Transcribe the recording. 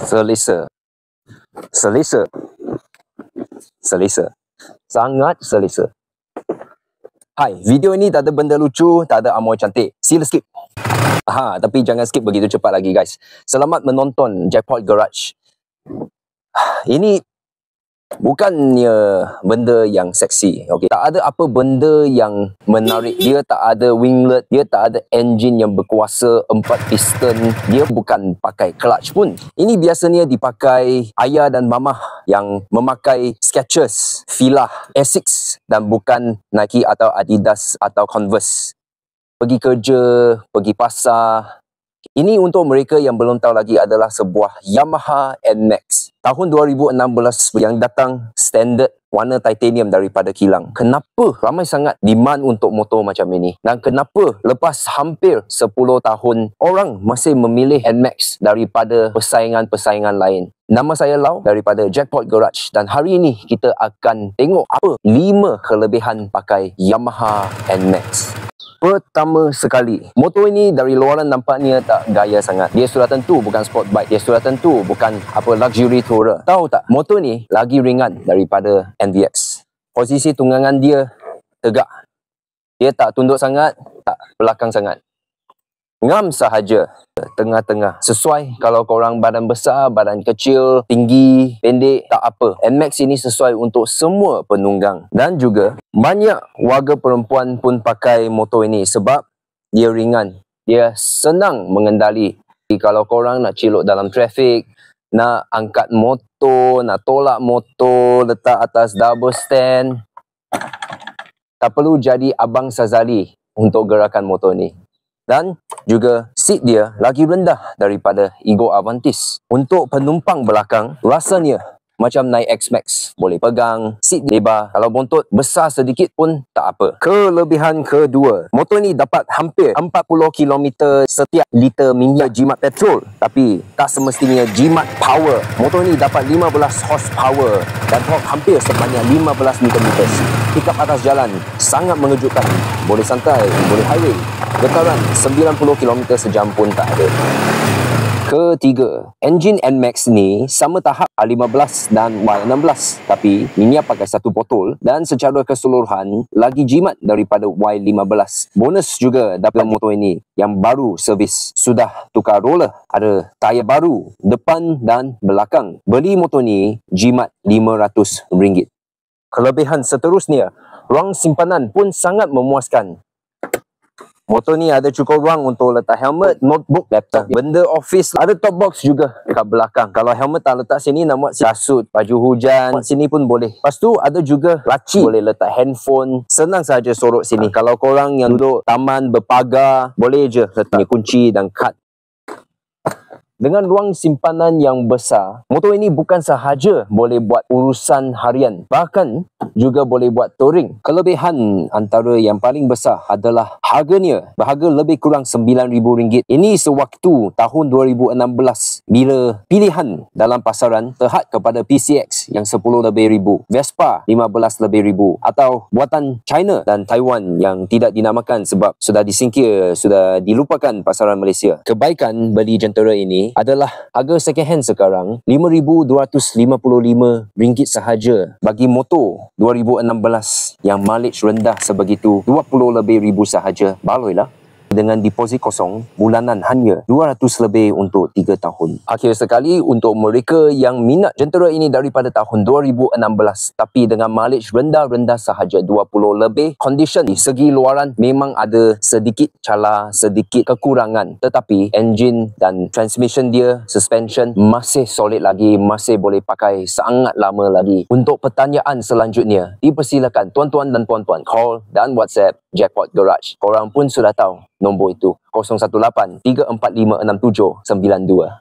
Selesa. Selesa. Selesa. Sangat selesa. Hai, video ini tak ada benda lucu, tak ada amoy cantik. Sila skip. Tapi jangan skip begitu cepat lagi guys. Selamat menonton Jackpot Garage. Ini bukannya benda yang seksi, okey. Tak ada apa benda yang menarik. Dia tak ada winglet, dia tak ada enjin yang berkuasa 4 piston. Dia bukan pakai clutch pun. Ini biasanya dipakai ayah dan mama yang memakai Skechers, Fila, Asics dan bukan Nike atau Adidas atau Converse. Pergi kerja, pergi pasar. Ini untuk mereka yang belum tahu lagi adalah sebuah Yamaha NMAX. Tahun 2016 yang datang standard warna titanium daripada kilang. Kenapa ramai sangat demand untuk motor macam ini? Dan kenapa lepas hampir 10 tahun orang masih memilih NMAX daripada persaingan-persaingan lain? Nama saya Lau daripada Jackpot Garage dan hari ini kita akan tengok apa 5 kelebihan pakai Yamaha NMAX. Pertama sekali, motor ini dari luaran nampaknya tak gaya sangat. Dia sudah tentu bukan sport bike. Dia sudah tentu bukan luxury tourer. Tahu tak, motor ni lagi ringan daripada NVX. Posisi tunggangan dia tegak. Dia tak tunduk sangat, tak belakang sangat. Ngam sahaja, tengah-tengah. Sesuai kalau korang badan besar, badan kecil, tinggi, pendek, tak apa. NMAX ini sesuai untuk semua penunggang. Dan juga banyak warga perempuan pun pakai motor ini sebab dia ringan. Dia senang mengendali. Kalau korang nak cilok dalam trafik, nak angkat motor, nak tolak motor, letak atas double stand, tak perlu jadi Abang Sazali untuk gerakan motor ni. Dan juga seat dia lagi rendah daripada Ego Avantis. Untuk penumpang belakang, rasanya macam naik X-Max. Boleh pegang, seat lebar. Kalau bontot besar sedikit pun tak apa. Kelebihan kedua, motor ni dapat hampir 40 km setiap liter minyak jimat petrol. Tapi tak semestinya jimat power. Motor ni dapat 15 horsepower dan torque hampir sebanyak 15 Nm. Pikap atas jalan sangat mengejutkan. Boleh santai, boleh highway. Getaran 90 km sejam pun tak ada. Ketiga, enjin NMAX ni sama tahap A15 dan Y16 tapi minyak pakai satu botol dan secara keseluruhan lagi jimat daripada Y15. Bonus juga dapat motor ini yang baru servis. Sudah tukar roller, ada tayar baru depan dan belakang. Beli motor ni jimat RM500. Kelebihan seterusnya, ruang simpanan pun sangat memuaskan. Motor ni ada cukup ruang untuk letak helmet, notebook, laptop, benda office. Ada top box juga dekat belakang. Kalau helmet tak letak sini, nak buat kasut, baju hujan, sini pun boleh. Lepas tu ada juga laci, boleh letak handphone. Senang saja sorok sini. Kalau korang yang duduk taman berpagar, boleh je letak kunci dan kad. Dengan ruang simpanan yang besar, motor ini bukan sahaja boleh buat urusan harian, bahkan juga boleh buat touring. Kelebihan antara yang paling besar adalah harganya berharga lebih kurang RM9,000. Ini sewaktu tahun 2016 bila pilihan dalam pasaran terhad kepada PCX yang 10 lebih ribu, Vespa 15 lebih ribu atau buatan China dan Taiwan yang tidak dinamakan sebab sudah disingkir, sudah dilupakan pasaran Malaysia. Kebaikan beli jentera ini adalah harga second hand sekarang RM5,255 sahaja. Bagi motor 2016 yang mileage rendah sebegitu, 20 lebih ribu sahaja, baloi lah. Dengan deposit kosong, bulanan hanya 200 lebih untuk 3 tahun. Akhir sekali, untuk mereka yang minat jentera ini daripada tahun 2016 tapi dengan mileage rendah-rendah sahaja 20 lebih, condition di segi luaran memang ada sedikit cala, sedikit kekurangan, tetapi engine dan transmission dia, suspension masih solid lagi, masih boleh pakai sangat lama lagi. Untuk pertanyaan selanjutnya, dipersilakan tuan-tuan dan puan-puan call dan WhatsApp Jackpot Garage. Korang pun sudah tahu nombor itu 018 3456792.